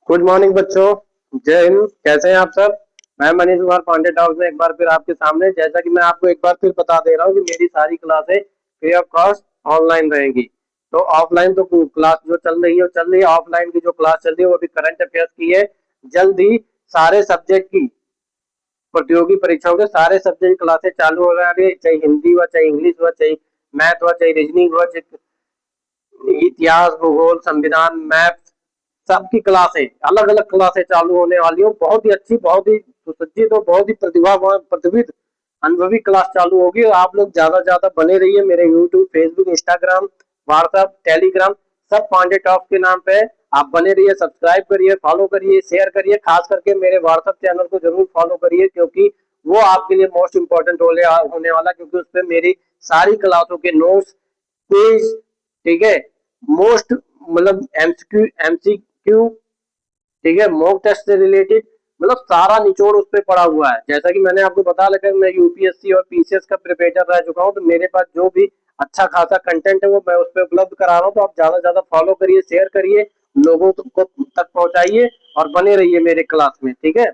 Good morning बच्चों। जय हिंद। कैसे हैं आप सब? मैं मनीष कुमार पांडे टॉक में एक बार फिर आपके सामने, जैसा कि मैं आपको एक बार फिर बता दे रहा हूँ कि मेरी सारी क्लासें फ्री ऑफ कॉस्ट ऑनलाइन रहेंगी। तो ऑफलाइन तो क्लास जो चल रही है वो चल रही है, ऑफलाइन की जो क्लास चल रही है वो भी करंट अफेयर्स की है। जल्द ही सारे सब्जेक्ट की प्रतियोगी परीक्षाओं के सारे सब्जेक्ट की क्लासेस चालू हो रही है, चाहे हिंदी हुआ, चाहे इंग्लिश हुआ, चाहे मैथ हुआ, चाहे रीजनिंग हुआ, चाहे इतिहास, भूगोल, संविधान, मैथ, सबकी क्लासें अलग अलग क्लासें चालू होने वाली हो। बहुत ही अच्छी, बहुत ही सुसज्जित और बहुत ही प्रतिभावान प्रतिभित अनुभवी क्लास चालू होगी। और आप लोग ज्यादा से ज्यादा बने रहिए। मेरे YouTube, Facebook, Instagram, WhatsApp, Telegram सब पांडे टॉप के नाम पे है। आप बने रहिए, सब्सक्राइब करिए, फॉलो करिए, शेयर करिए। खास करके मेरे व्हाट्सएप चैनल को जरूर फॉलो करिए, क्योंकि वो आपके लिए मोस्ट इंपॉर्टेंट होने वाला, क्योंकि उसपे मेरी सारी क्लासों के नोट्स, क्विज, ठीक है, मोस्ट मतलब एमसीक्यू एमसीक्यू, ठीक है, मॉक टेस्ट से रिलेटेड, मतलब सारा निचोड़ उस पर पड़ा हुआ है। जैसा कि मैंने आपको बता लगा, मैं यूपीएससी और पीसीएस का प्रिपरेटर रह चुका हूँ, तो मेरे पास जो भी अच्छा खासा कंटेंट है वो मैं उस पर उपलब्ध करा रहा हूँ। तो आप ज्यादा से ज्यादा फॉलो करिए, शेयर करिए, लोगों को तक पहुंचाइए और बने रहिए मेरे क्लास में, ठीक है।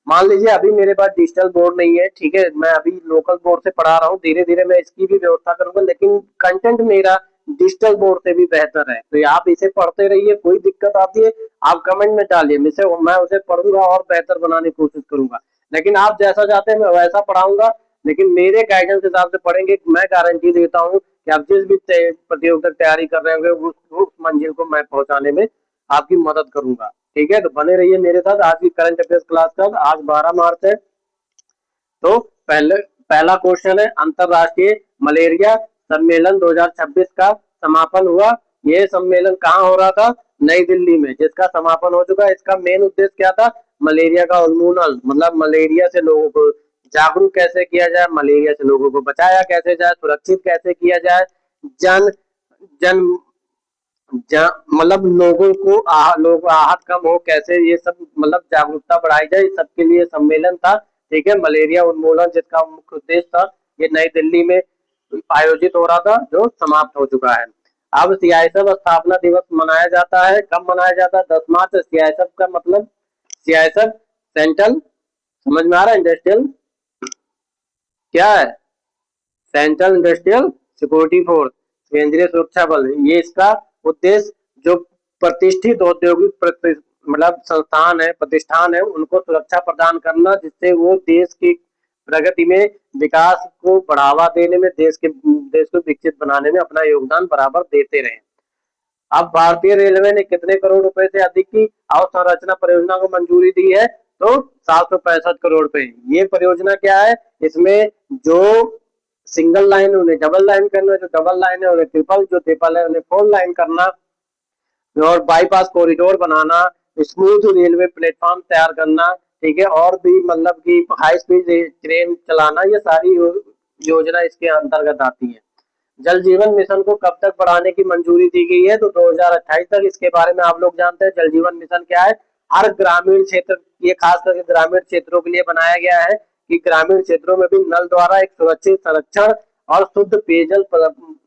मान लीजिए अभी मेरे पास डिजिटल बोर्ड नहीं है, ठीक है, मैं अभी लोकल बोर्ड से पढ़ा रहा हूँ, धीरे धीरे मैं इसकी भी व्यवस्था करूंगा, लेकिन कंटेंट मेरा डिजिटल बोर्ड से भी बेहतर है। तो आप इसे पढ़ते रहिए, कोई दिक्कत आती है आप कमेंट में डालिए, मैं उसे पढ़ूंगा और बेहतर बनाने की कोशिश करूंगा। लेकिन आप जैसा चाहते हैं मैं वैसा पढ़ाऊंगा, लेकिन मेरे गाइडेंस के हिसाब से पढ़ेंगे। मैं गारंटी देता हूँ कि आप जिस भी प्रतियोगिता की तैयारी कर रहे होंगे उस मंजिल को मैं पहुंचाने में आपकी मदद करूंगा। ठीक है, तो बने रहिए मेरे साथ। आज की करंट अफेयर्स क्लास का आज 12 मार्च है। तो पहला क्वेश्चन है, अंतरराष्ट्रीय मलेरिया सम्मेलन 2026 का समापन हुआ। ये सम्मेलन कहाँ हो रहा था? नई दिल्ली में, जिसका समापन हो चुका है। इसका मेन उद्देश्य क्या था? मलेरिया का उन्मूलन, मतलब मलेरिया से लोगों को जागरूक कैसे किया जाए, मलेरिया से लोगों को बचाया कैसे जाए, सुरक्षित कैसे किया जाए, जन जन मतलब लोगों को लोग आहत कम हो कैसे, ये सब मतलब जागरूकता बढ़ाई जाए, इस सबके लिए सम्मेलन था। ठीक है, मलेरिया उन्मूलन जिसका मुख्य उद्देश्य था, ये नई दिल्ली में आयोजित हो रहा था, जो समाप्त हो चुका है। अब सीआईएसएफ स्थापना दिवस मनाया जाता है। कब मनाया जाता है? 10 मार्च। सीआईएसएफ का मतलब सीआईएसएफ सेंट्रल, समझ में आ रहा है? इंडस्ट्रियल क्या है? सेंट्रल इंडस्ट्रियल सिक्योरिटी फोर्स, केंद्रीय सुरक्षा बल। ये इसका उद्देश्य जो प्रतिष्ठित औद्योगिक मतलब संस्थान है, प्रतिष्ठान है, उनको सुरक्षा प्रदान करना, जिससे वो देश की प्रगति में, विकास को बढ़ावा देने में, देश को विकसित बनाने में अपना योगदान बराबर देते रहे। अब भारतीय रेलवे ने कितने करोड़ रुपए से अधिक की अवसंरचना परियोजना को मंजूरी दी है? तो 765 करोड़ रुपए। ये परियोजना क्या है? इसमें जो सिंगल लाइन उन्हें डबल लाइन करना, जो डबल लाइन है उन्हें ट्रिपल, जो ट्रिपल है उन्हें फोर लाइन करना, और बाईपास कॉरिडोर बनाना, स्मूथ रेलवे प्लेटफॉर्म तैयार करना, ठीक है, और भी मतलब कि हाई स्पीड ट्रेन चलाना, ये सारी योजना इसके अंतर्गत आती है। जल जीवन मिशन को कब तक बढ़ाने की मंजूरी दी गई है? तो 2028 तक। इसके बारे में आप लोग जानते हैं, जल जीवन मिशन क्या है? हर ग्रामीण क्षेत्र, ये खास करके ग्रामीण क्षेत्रों के लिए बनाया गया है कि ग्रामीण क्षेत्रों में भी नल द्वारा एक सुरक्षित संरक्षण और शुद्ध पेयजल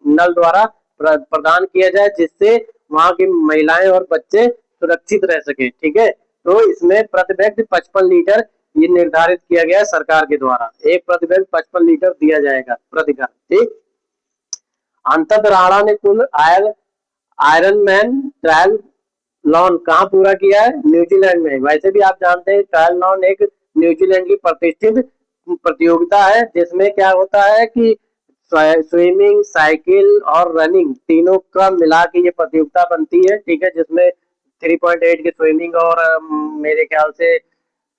नल द्वारा प्रदान किया जाए, जिससे वहां की महिलाएं और बच्चे सुरक्षित रह सके। ठीक है, तो इसमें प्रति व्यक्ति 55 लीटर ये निर्धारित किया गया है सरकार के द्वारा। एक प्रति व्यक्ति 55 लीटर दिया जाएगा प्रति घर। ठीक। अंतत राणा ने कुल आयरन मैन ट्रायल लॉन कहाँ पूरा किया है? न्यूजीलैंड में। वैसे भी आप जानते हैं ट्रायल लॉन एक न्यूजीलैंड की प्रतिष्ठित प्रतियोगिता है, जिसमें क्या होता है कि स्विमिंग, साइकिल और रनिंग तीनों का मिला के ये प्रतियोगिता बनती है। ठीक है, जिसमें 3.8 की स्विमिंग और मेरे ख्याल से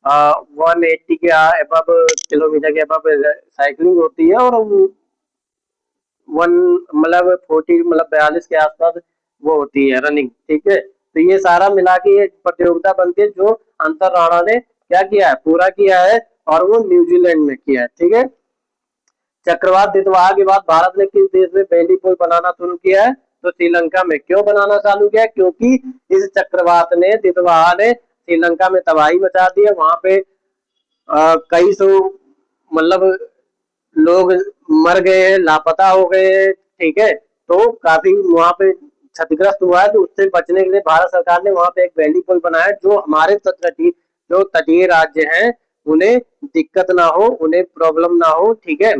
180 के अबव किलोमीटर के अबव साइकिलिंग होती है, और वन मतलब 40 मतलब 42 के आसपास वो होती है रनिंग। ठीक है, तो ये सारा मिला के एक प्रतियोगिता बनती है, जो अंतर राणा ने क्या किया है? पूरा किया है, और वो न्यूजीलैंड में किया है। ठीक है, चक्रवात दितवाहा के बाद भारत ने किस देश में बेली पुल बनाना शुरू किया है? तो श्रीलंका में। क्यों बनाना चालू किया? क्योंकि इस चक्रवात ने, दितवाहा ने श्रीलंका में तबाही मचा दी है। वहां पे कई सौ मतलब लोग मर गए हैं, लापता हो गए हैं। ठीक है, तो काफी वहां पे क्षतिग्रस्त हुआ है, तो उससे बचने के लिए भारत सरकार ने वहां पे एक वैली पुल बनाया, जो हमारे जो तटीय राज्य हैं उन्हें दिक्कत ना हो, उन्हें प्रॉब्लम ना हो, ठीक है।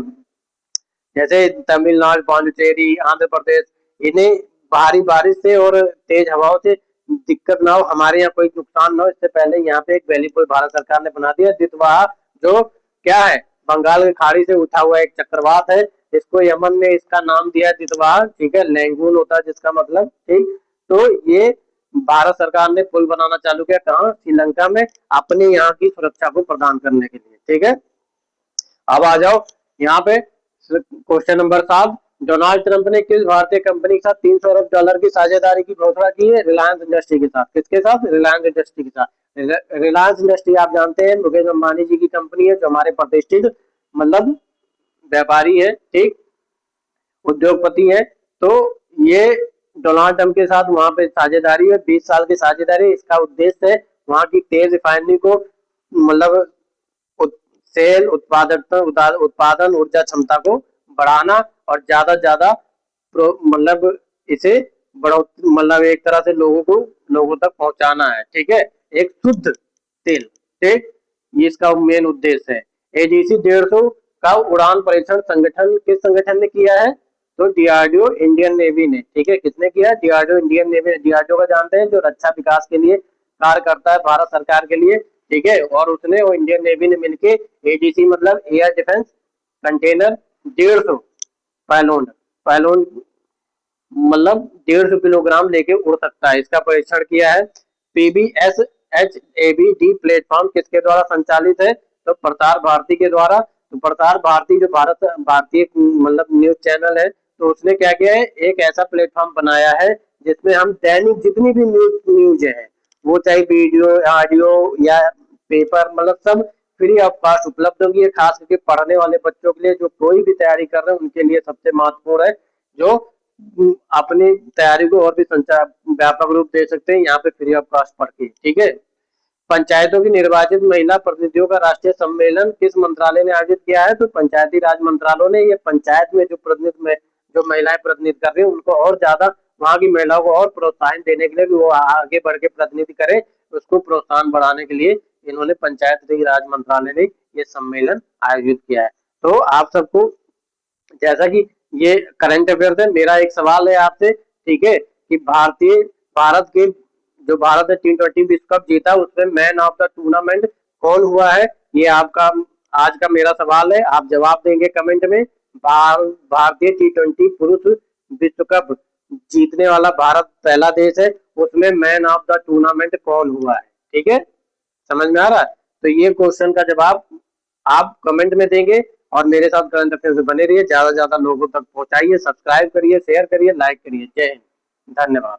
जैसे तमिलनाडु, पांडिचेरी, आंध्र प्रदेश, इन्हें भारी बारिश से और तेज हवाओं से दिक्कत ना हो, हमारे यहाँ कोई नुकसान ना हो, इससे पहले यहाँ पे एक वैली पुल भारत सरकार ने बना दिया। दितवाहा जो क्या है, बंगाल की खाड़ी से उठा हुआ एक चक्रवात है, इसको यमन ने इसका नाम दिया है दितवाहा, ठीक है, लैंगून होता है जिसका मतलब, ठीक। तो ये भारत सरकार ने पुल बनाना चालू किया, कहाँ, श्रीलंका में, अपने यहाँ की सुरक्षा को प्रदान करने के लिए, ठीक है। अब आ जाओ यहाँ पे क्वेश्चन नंबर 7। डोनाल्ड ट्रंप ने किस भारतीय कंपनी के साथ $300 अरब की साझेदारी की घोषणा की है? रिलायंस इंडस्ट्री के साथ। किसके साथ? रिलायंस इंडस्ट्री के साथ। रिलायंस इंडस्ट्री आप जानते हैं मुकेश अंबानी जी की कंपनी है, जो हमारे प्रतिष्ठित मतलब व्यापारी है, ठीक, उद्योगपति है। तो ये डोनाल्ड ट्रंप के साथ वहां पे साझेदारी है, 20 साल की साझेदारी। इसका उद्देश्य है वहां की तेल रिफाइनरी को मतलब सेल उत्पादन ऊर्जा क्षमता को बढ़ाना और ज्यादा ज्यादा मतलब इसे मतलब एक तरह से लोगों तक पहुंचाना है, ठीक है, एक शुद्ध तेल, ठीक, ये इसका मेन उद्देश्य है। एडीसी 150 का उड़ान परीक्षण संगठन किस संगठन ने किया है? तो डीआरडीओ इंडियन नेवी ने, ठीक है, किसने किया? DRDO Indian navy. डीआरडीओ का जानते हैं, जो रक्षा विकास के लिए कार्य करता है भारत सरकार के लिए, ठीक है, और उसने और इंडियन नेवी ने मिलके एडीसी मतलब एयर डिफेंस कंटेनर 150 पैलोन पैलोन मतलब 150 किलोग्राम लेके उड़ सकता है, इसका परीक्षण किया है। पीबीएस एचएबीडी प्लेटफॉर्म किसके द्वारा संचालित है? तो प्रसार भारती के द्वारा। तो प्रसार भारती जो भारतीय मतलब न्यूज चैनल है, तो उसने क्या किया है, एक ऐसा प्लेटफॉर्म बनाया है जिसमें हम दैनिक जितनी भी न्यूज है, वो चाहे वीडियो, ऑडियो या पेपर, मतलब सब फ्री ऑफ कॉस्ट उपलब्ध होगी। खास करके पढ़ने वाले बच्चों के लिए, जो कोई भी तैयारी कर रहे हैं उनके लिए सबसे महत्वपूर्ण है, जो अपनी तैयारी को और भी संचार व्यापक रूप दे सकते हैं यहाँ पे फ्री ऑफ कॉस्ट पढ़ के, ठीक है। पंचायतों की निर्वाचित महिला प्रतिनिधियों का राष्ट्रीय सम्मेलन किस मंत्रालय ने आयोजित किया है? तो पंचायती राज मंत्रालय ने। ये पंचायत में जो प्रतिनिधि में जो महिलाएं प्रतिनिधित्व कर रही है, उनको और ज्यादा वहां की महिलाओं को और प्रोत्साहन देने के लिए कि वो आगे बढ़ के प्रतिनिधि करे, उसको प्रोत्साहन बढ़ाने के लिए इन्होंने पंचायत राज मंत्रालय ने ये सम्मेलन आयोजित किया है। तो आप सबको, जैसा कि ये करंट अफेयर है, मेरा एक सवाल है आपसे, ठीक है, कि भारत के जो भारत ने T20 विश्व कप जीता, उसमें मैन ऑफ द टूर्नामेंट कौन हुआ है? ये आपका आज का मेरा सवाल है, आप जवाब देंगे कमेंट में। भारतीय T20 पुरुष विश्व कप जीतने वाला भारत पहला देश है, उसमें मैन ऑफ द टूर्नामेंट कौन हुआ है? ठीक है, समझ में आ रहा है? तो ये क्वेश्चन का जवाब आप कमेंट में देंगे, और मेरे साथ करंट अफेयर से बने रहिए, ज्यादा से ज्यादा लोगों तक पहुंचाइए, सब्सक्राइब करिए, शेयर करिए, लाइक करिए। जय हिंद, धन्यवाद।